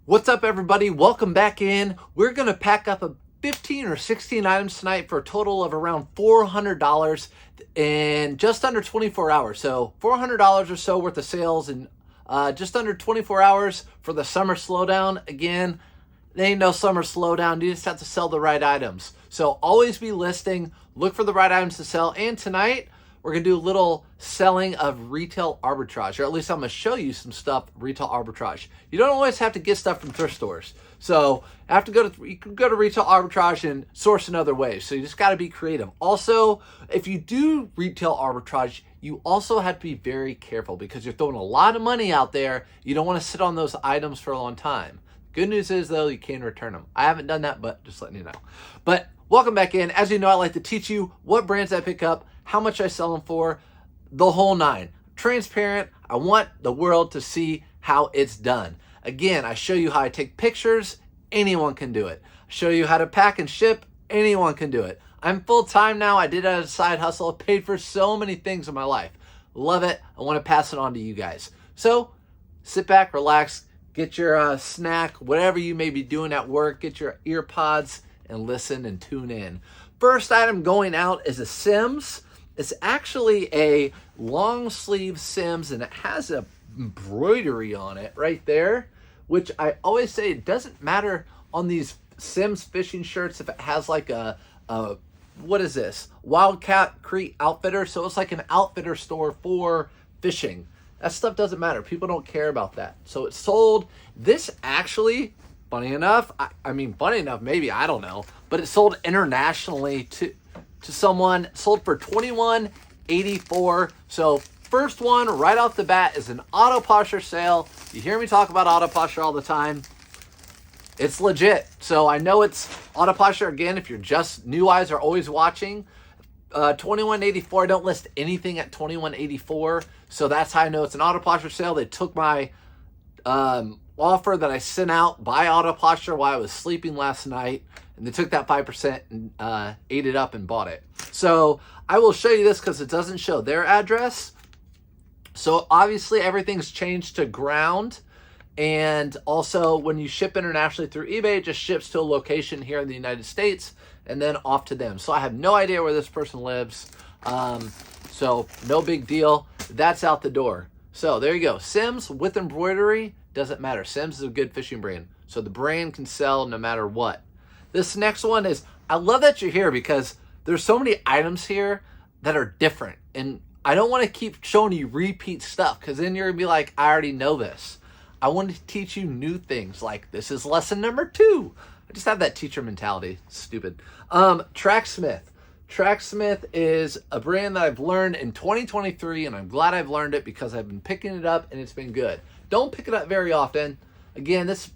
What's up, everybody? Welcome back in. We're going to pack up a 15 or 16 items tonight for a total of around $400 in just under 24 hours. So $400 or so worth of sales in just under 24 hours for the summer slowdown. Again, there ain't no summer slowdown. You just have to sell the right items. So always be listing, look for the right items to sell. And tonight, we're going to do a little selling of retail arbitrage, or at least I'm going to show you some stuff, retail arbitrage. You don't always have to get stuff from thrift stores. So you can go to retail arbitrage and source in other ways. So you just got to be creative. Also, if you do retail arbitrage, you also have to be very careful because you're throwing a lot of money out there. You don't want to sit on those items for a long time. Good news is, though, you can return them. I haven't done that, but just letting you know. But welcome back in. As you know, I like to teach you what brands I pick up, how much I sell them for, the whole nine. Transparent. I want the world to see how it's done. Again, I show you how I take pictures. Anyone can do it. I show you how to pack and ship. Anyone can do it. I'm full-time now. I did it as a side hustle. I paid for so many things in my life. Love it. I want to pass it on to you guys. So sit back, relax, get your snack, whatever you may be doing at work, get your ear pods and listen and tune in. First item going out is a Sims. It's actually a long sleeve Sims and it has a embroidery on it right there, which I always say it doesn't matter on these Sims fishing shirts if it has like a what is this? Wildcat Creek Outfitter. So it's like an outfitter store for fishing. That stuff doesn't matter. People don't care about that. So it's sold. This actually, funny enough, funny enough, maybe, I don't know, but it sold internationally to someone, sold for $21.84. So first one right off the bat is an auto posher sale. You hear me talk about auto posher all the time. It's legit. So I know it's auto posher. Again, if you're just new eyes are always watching, $21.84. I don't list anything at $21.84. So that's how I know it's an auto posher sale. They took my offer that I sent out by auto posher while I was sleeping last night, and they took that 5% and ate it up and bought it. So I will show you this because it doesn't show their address. So obviously everything's changed to ground. And also when you ship internationally through eBay, it just ships to a location here in the United States and then off to them. So I have no idea where this person lives. So no big deal. That's out the door. So there you go. Sims with embroidery, doesn't matter. Sims is a good fishing brand. So the brand can sell no matter what. This next one is, I love that you're here because there's so many items here that are different. And I don't want to keep showing you repeat stuff because then you're going to be like, I already know this. I want to teach you new things like this is lesson number 2. I just have that teacher mentality. Stupid. Tracksmith. Tracksmith is a brand that I've learned in 2023, and I'm glad I've learned it because I've been picking it up and it's been good. Don't pick it up very often. Again, this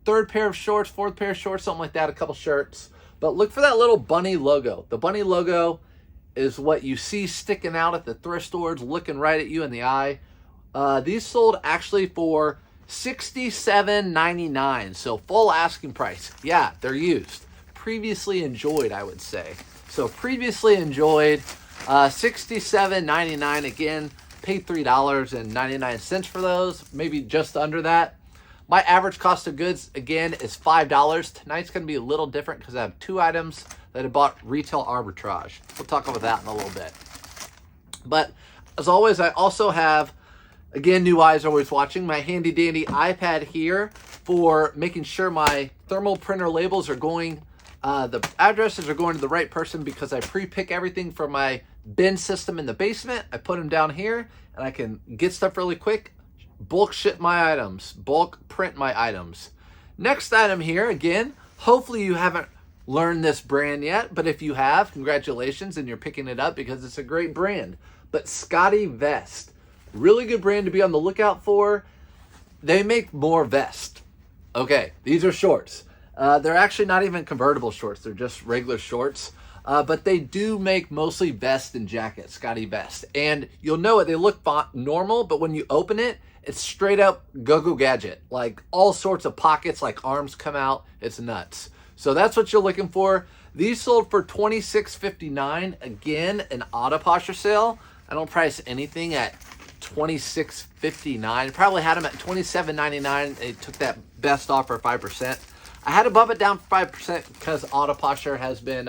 third pair of shorts, fourth pair of shorts, something like that, a couple shirts. But look for that little bunny logo. The bunny logo is what you see sticking out at the thrift stores, looking right at you in the eye. These sold actually for $67.99, so full asking price. Yeah, they're used. Previously enjoyed, I would say. So previously enjoyed, $67.99. Again, paid $3.99 for those, maybe just under that. My average cost of goods, again, is $5. Tonight's going to be a little different because I have 2 items that I bought retail arbitrage. We'll talk about that in a little bit. But as always, I also have, again, new eyes always watching, my handy dandy iPad here for making sure my thermal printer labels are going, the addresses are going to the right person because I pre-pick everything from my bin system in the basement. I put them down here and I can get stuff really quick, bulk ship my items, bulk print my items. Next item here, again, hopefully you haven't learned this brand yet, but if you have, congratulations, and you're picking it up because it's a great brand. But Scotty Vest. Really good brand to be on the lookout for. They make more vests. Okay, these are shorts. They're actually not even convertible shorts. They're just regular shorts. But they do make mostly vests and jackets, Scotty Vest. And you'll know it. They look normal, but when you open it, it's straight up go-go gadget. Like all sorts of pockets, like arms come out. It's nuts. So that's what you're looking for. These sold for $26.59. Again, an auto posher sale. I don't price anything at $26.59. Probably had them at $27.99. They took that best offer 5%. I had to bump it down 5% because Auto Posture has been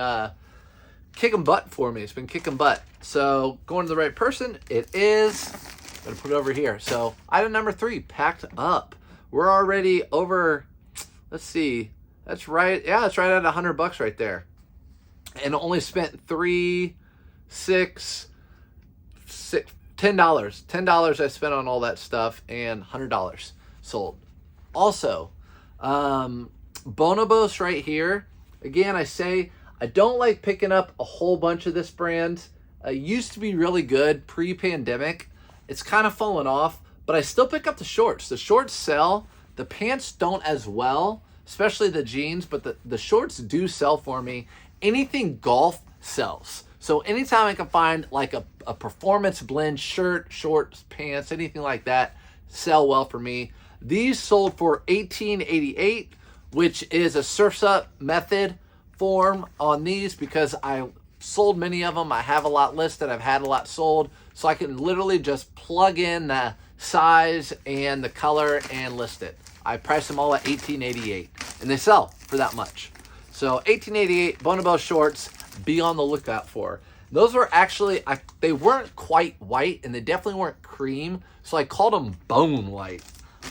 kicking butt for me. It's been kicking butt. So going to the right person, it is. I'm going to put it over here. So item number 3, packed up. We're already over, let's see. That's right. Yeah, it's right at $100 right there. And only spent $10. $10 I spent on all that stuff and $100 sold. Also, Bonobos right here. Again, I say I don't like picking up a whole bunch of this brand. It used to be really good pre-pandemic. It's kind of fallen off, but I still pick up the shorts. The shorts sell. The pants don't as well, especially the jeans, but the shorts do sell for me. Anything golf sells. So anytime I can find like a performance blend shirt, shorts, pants, anything like that, sell well for me. These sold for $18.88, which is a Surf's Up method form on these because I sold many of them. I have a lot listed. I've had a lot sold. So I can literally just plug in the size and the color and list it. I price them all at $18.88 and they sell for that much. So $18.88 Bonobo shorts, be on the lookout for. Those were actually, they weren't quite white and they definitely weren't cream. So I called them bone white.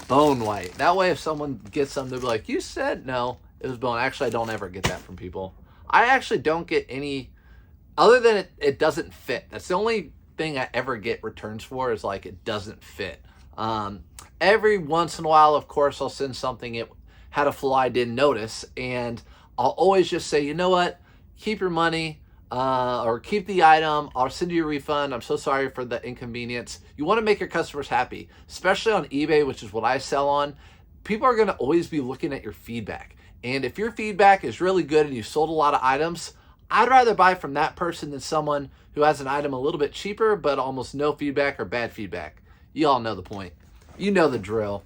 Bone white. That way if someone gets them, they'll be like, you said no, it was bone. Actually, I don't ever get that from people. I actually don't get any, other than it doesn't fit. That's the only thing I ever get returns for is like it doesn't fit. Every once in a while, of course, I'll send something it had a flaw I didn't notice, and I'll always just say, you know what, keep your money or keep the item. I'll send you a refund. I'm so sorry for the inconvenience. You want to make your customers happy, especially on eBay, which is what I sell on. People are going to always be looking at your feedback, and if your feedback is really good and you sold a lot of items, I'd rather buy from that person than someone who has an item a little bit cheaper but almost no feedback or bad feedback. You all know the point. You know the drill.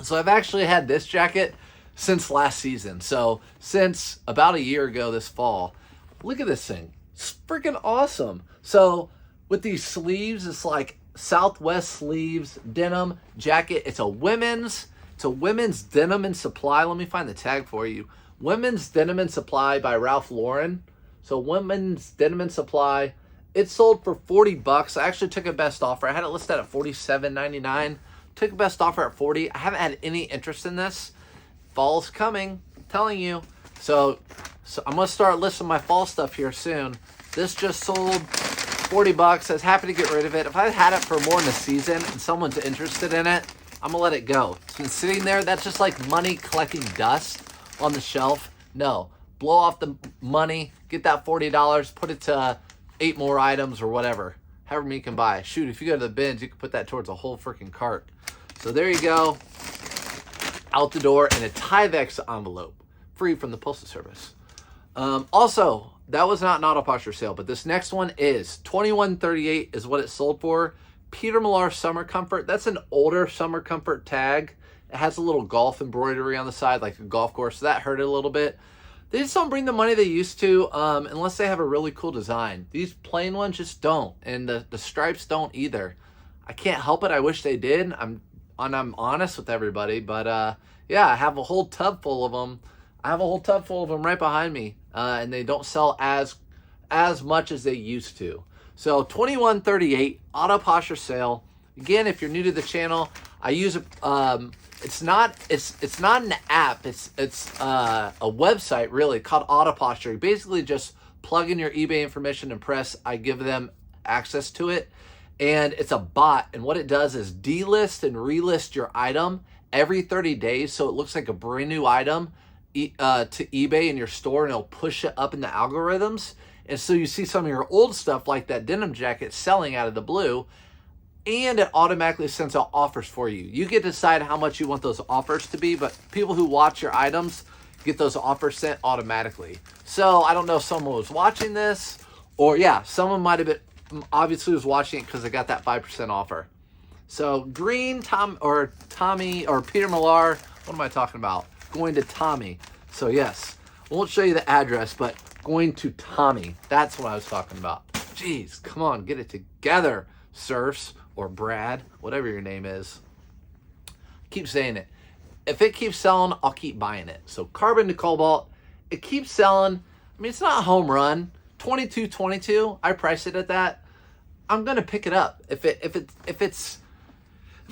So I've actually had this jacket since last season. So since about a year ago this fall. Look at this thing. It's freaking awesome. So with these sleeves, it's like Southwest sleeves, denim jacket. It's a women's Denim and Supply. Let me find the tag for you. Women's Denim and Supply by Ralph Lauren. So Women's Denim and Supply. It sold for $40. I actually took a best offer. I had it listed at $47.99. Took a best offer at $40. I haven't had any interest in this. Fall's coming, I'm telling you. So I'm gonna start listing my fall stuff here soon. This just sold $40. I was happy to get rid of it. If I had it for more than a season and someone's interested in it, I'm gonna let it go. It's been sitting there. That's just like money collecting dust on the shelf. No, blow off the money, get that $40, put it to 8 more items or whatever. However many you can buy. Shoot, if you go to the bins, you can put that towards a whole freaking cart. So there you go. Out the door in a Tyvek envelope. Free from the Postal Service. Also, that was not an Auto Posture sale, but this next one is $21.38 is what it sold for. Peter Millar Summer Comfort. That's an older Summer Comfort tag. It has a little golf embroidery on the side, like a golf course. So that hurt it a little bit. They just don't bring the money they used to unless they have a really cool design. These plain ones just don't. And the stripes don't either. I can't help it. I wish they did. I'm honest with everybody. But yeah, I have a whole tub full of them. I have a whole tub full of them right behind me. And they don't sell as much as they used to. So $21.38 Auto Posture sale. Again, if you're new to the channel, I use it's not an app. It's a website really called Auto Posture. You basically just plug in your eBay information and press I give them access to it, and it's a bot. And what it does is delist and relist your item every 30 days, so it looks like a brand new item to eBay in your store, and it'll push it up in the algorithms. And so you see some of your old stuff like that denim jacket selling out of the blue. And it automatically sends out offers for you. You get to decide how much you want those offers to be, but people who watch your items get those offers sent automatically. So I don't know if someone was watching this, or yeah, someone might have been, obviously was watching it because they got that 5% offer. So Green, Tommy, or Peter Millar, what am I talking about? Going to Tommy. So yes, I won't show you the address, but going to Tommy. That's what I was talking about. Jeez, come on, get it together. Surfs or Brad, whatever your name is. Keep saying it. If it keeps selling, I'll keep buying it. So Carbon to Cobalt, it keeps selling. I mean, it's not a home run. 22.22. I priced it at that. I'm gonna pick it up. If it's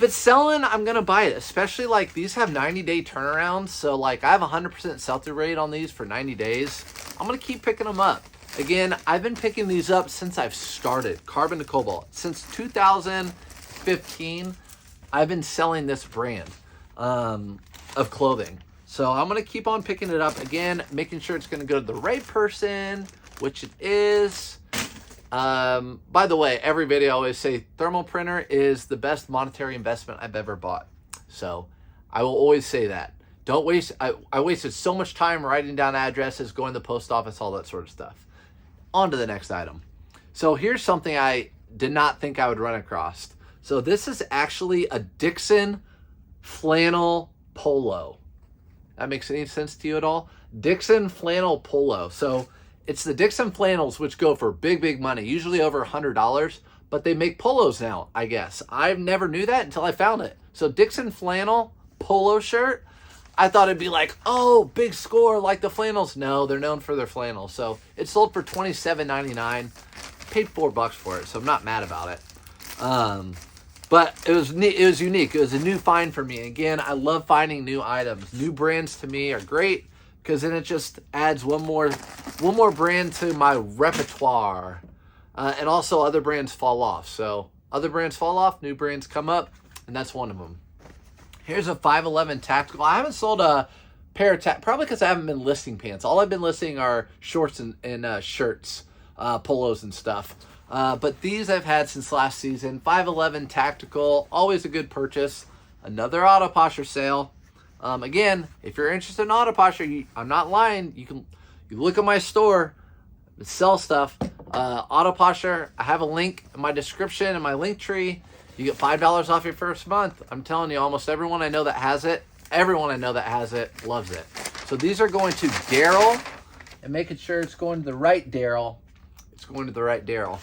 selling, I'm gonna buy it. Especially like these have 90-day turnarounds. So like I have 100% sell-through rate on these for 90 days. I'm gonna keep picking them up. Again, I've been picking these up since I've started Carbon to Cobalt. Since 2015, I've been selling this brand of clothing. So I'm gonna keep on picking it up. Again, making sure it's gonna go to the right person, which it is. By the way, every video I always say thermal printer is the best monetary investment I've ever bought. So I will always say that. Don't waste, I wasted so much time writing down addresses, going to the post office, all that sort of stuff. On to the next item. So here's something I did not think I would run across. So this is actually a Dixon flannel polo. That makes any sense to you at all? Dixon flannel polo. So it's the Dixon flannels, which go for big money, usually over $100, but they make polos now, I guess. I never knew that until I found it. So Dixon flannel polo shirt, I thought it'd be like, oh, big score like the flannels. No, they're known for their flannels. So it sold for $27.99. Paid $4 for it, so I'm not mad about it. But it was unique. It was a new find for me. Again, I love finding new items. New brands to me are great because then it just adds one more brand to my repertoire. And also other brands fall off. So other brands fall off, new brands come up, and that's one of them. Here's a 511 tactical. I haven't sold a pair of probably because I haven't been listing pants. All I've been listing are shorts and shirts, polos and stuff. But these I've had since last season. 511 tactical, always a good purchase. Another auto posher sale. Again, if you're interested in auto posher, I'm not lying. You look at my store, sell stuff. Auto posher, I have a link in my description and my link tree. You get $5 off your first month. I'm telling you, almost everyone I know that has it, loves it. So these are going to Daryl, and making sure it's going to the right Daryl. It's going to the right Daryl.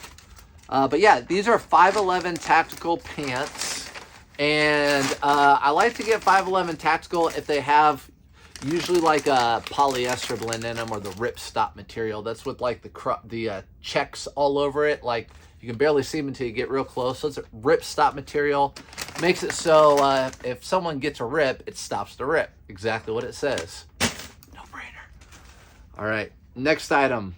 But yeah, these are 511 tactical pants. And I like to get 511 tactical if they have usually like a polyester blend in them or the ripstop material. That's with like the checks all over it. Like you can barely see them until you get real close. So it's a ripstop material. Makes it so if someone gets a rip, it stops the rip. Exactly what it says. No brainer. All right, next item.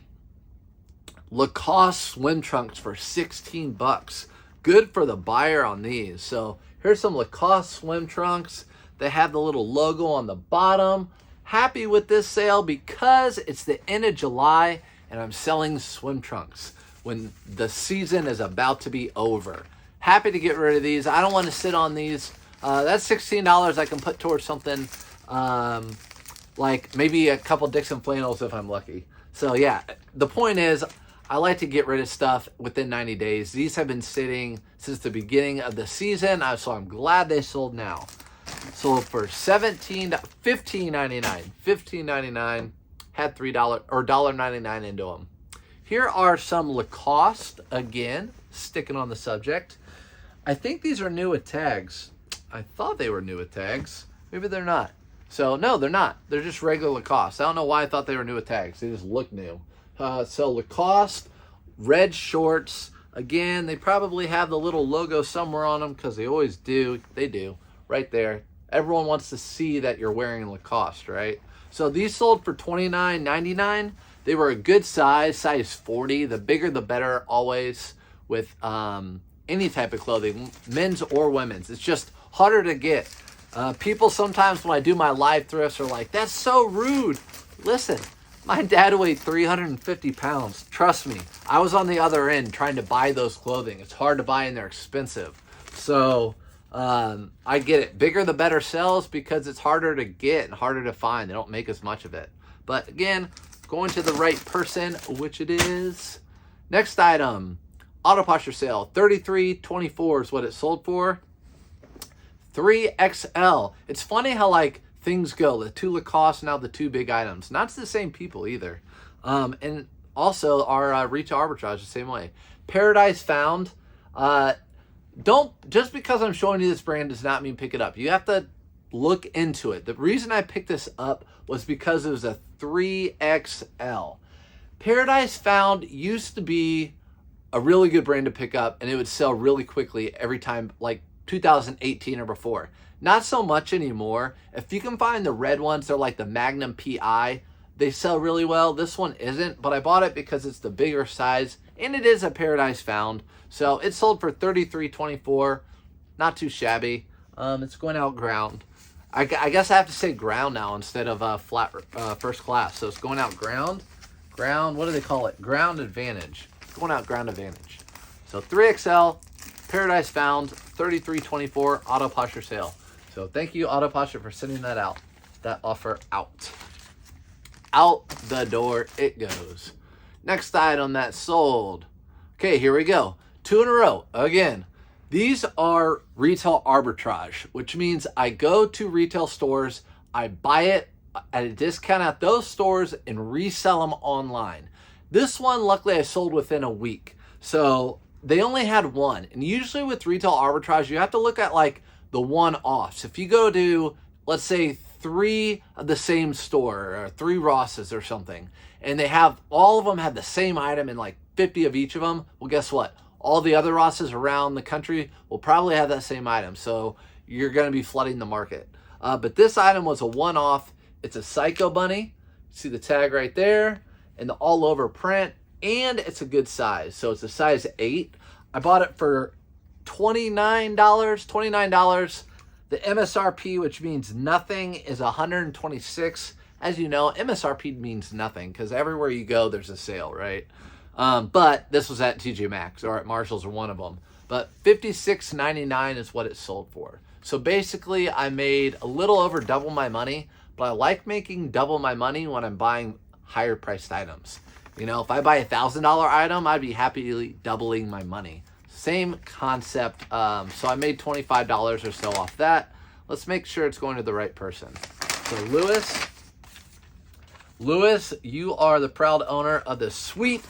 Lacoste swim trunks for $16. Good for the buyer on these. So here's some Lacoste swim trunks. They have the little logo on the bottom. Happy with this sale because it's the end of July and I'm selling swim trunks when the season is about to be over. Happy to get rid of these. I don't want to sit on these. That's $16 I can put towards something like maybe a couple Dixon flannels if I'm lucky. So yeah, the point is I like to get rid of stuff within 90 days. These have been sitting since the beginning of the season, so I'm glad they sold now. Sold for $15.99. Had $3 or $1.99 into them. Here are some Lacoste, again, sticking on the subject. I think these are new with tags. I thought they were new with tags. Maybe they're not. So, no, they're not. They're just regular Lacoste. I don't know why I thought they were new with tags. They just look new. So, Lacoste, red shorts. Again, they probably have the little logo somewhere on them because they always do. They do. Right there. Everyone wants to see that you're wearing Lacoste, right? So, these sold for $29.99. They were a good size 40. The bigger the better, always, with any type of clothing, men's or women's. It's just harder to get. People sometimes when I do my live thrifts are like, that's so rude. Listen, my dad weighed 350 pounds. Trust me, I was on the other end trying to buy those clothing. It's hard to buy and they're expensive. So I get it. Bigger the better sells because it's harder to get and harder to find. They don't make as much of it. But again, going to the right person, which it is. Next item, auto posture sale, $33.24 is what it sold for. 3XL. It's funny how like things go. The two Lacoste, now the two big items. Not the same people either. And also our retail arbitrage the same way. Paradise Found. just because I'm showing you this brand does not mean pick it up. You have to look into it. The reason I picked this up was because it was a 3XL. Paradise Found used to be a really good brand to pick up, and it would sell really quickly every time, like 2018 or before. Not so much anymore. If you can find the red ones, they're like the Magnum PI. They sell really well. This one isn't, but I bought it because it's the bigger size, and it is a Paradise Found. So it sold for $33.24. Not too shabby. It's going out ground. I guess I have to say ground now instead of flat first class. So it's going out ground. Ground, what do they call it? Ground advantage. Going out ground advantage. So 3XL, Paradise Found, $33.24, Auto Posture sale. So thank you, Auto Posture, for sending that out. That offer out. Out the door it goes. Next item that sold. Okay, here we go. 2 in a row. Again, these are retail arbitrage, which means I go to retail stores, I buy it at a discount at those stores and resell them online. This one, luckily, I sold within a week. So they only had one. And usually with retail arbitrage, you have to look at like the one-offs. If you go to, let's say, 3 of the same store or 3 Rosses or something, and they have, all of them have the same item and like 50 of each of them, well, guess what? All the other Rosses around the country will probably have that same item. So you're going to be flooding the market. But this item was a one-off. It's a Psycho Bunny. See the tag right there and the all over print, and it's a good size. So it's a size 8. I bought it for $29. The MSRP, which means nothing, is $126. As you know, MSRP means nothing because everywhere you go, there's a sale, right? But this was at TJ Maxx or at Marshall's or one of them. But $56.99 is what it sold for. So basically, I made a little over double my money, but I like making double my money when I'm buying higher priced items. You know, if I buy $1,000 item, I'd be happily doubling my money. Same concept. So I made $25 or so off that. Let's make sure it's going to the right person. So Lewis, you are the proud owner of the sweet